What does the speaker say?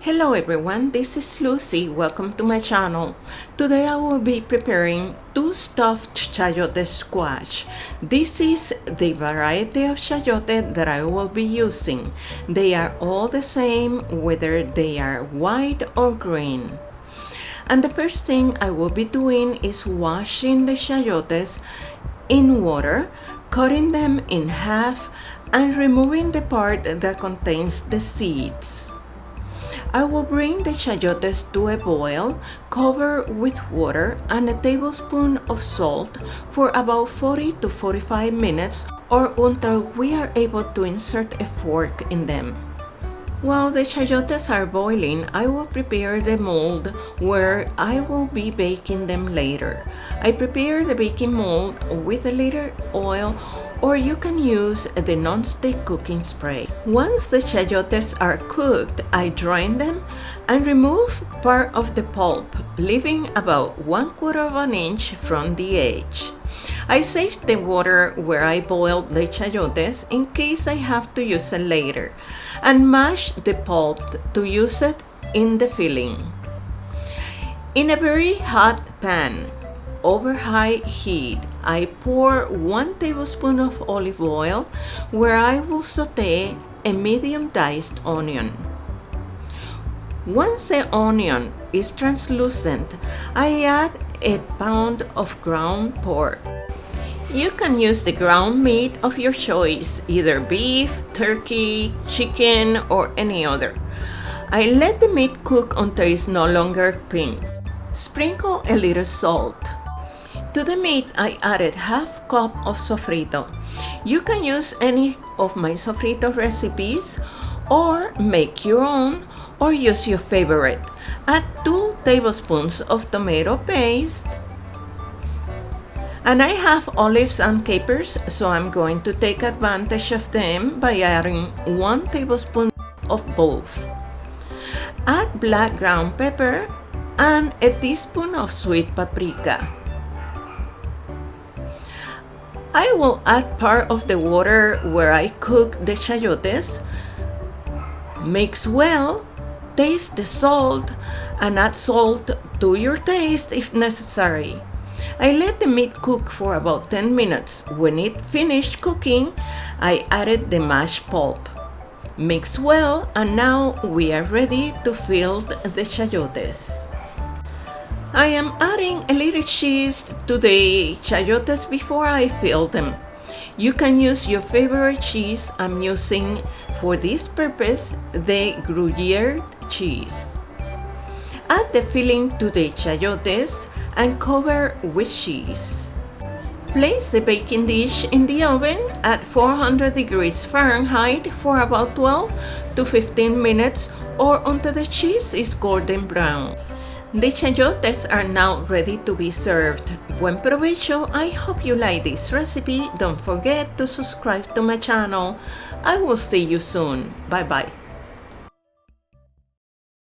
Hello everyone, this is Lucy. Welcome to my channel. Today I will be preparing two stuffed chayote squash. This is the variety of chayote that I will be using. They are all the same whether they are white or green. And the first thing I will be doing is washing the chayotes in water, cutting them in half and removing the part that contains the seeds. I will bring the chayotes to a boil, cover with water and a tablespoon of salt for about 40 to 45 minutes or until we are able to insert a fork in them. While the chayotes are boiling, I will prepare the mold where I will be baking them later. I prepare the baking mold with a little oil, or you can use the non-stick cooking spray. Once the chayotes are cooked, I drain them and remove part of the pulp, leaving about 1/4 of an inch from the edge. I saved the water where I boiled the chayotes in case I have to use it later, and mash the pulp to use it in the filling. In a very hot pan, over high heat, I pour 1 tablespoon of olive oil where I will saute a medium diced onion. Once the onion is translucent, I add a pound of ground pork. You can use the ground meat of your choice, either beef, turkey, chicken, or any other. I let the meat cook until it's no longer pink. Sprinkle a little salt. To the meat, I added half cup of sofrito. You can use any of my sofrito recipes or make your own or use your favorite. Add 2 tablespoons of tomato paste. And I have olives and capers, so I'm going to take advantage of them by adding 1 tablespoon of both. Add black ground pepper and a teaspoon of sweet paprika. I will add part of the water where I cook the chayotes. Mix well, taste the salt, and add salt to your taste if necessary. I let the meat cook for about 10 minutes. When it finished cooking, I added the mashed pulp. Mix well, and now we are ready to fill the chayotes. I am adding a little cheese to the chayotes before I fill them. You can use your favorite cheese. I'm using, for this purpose, the Gruyere cheese. Add the filling to the chayotes and cover with cheese. Place the baking dish in the oven at 400 degrees Fahrenheit for about 12 to 15 minutes or until the cheese is golden brown. The chayotes are now ready to be served. Buen provecho! I hope you like this recipe. Don't forget to subscribe to my channel. I will see you soon. Bye bye.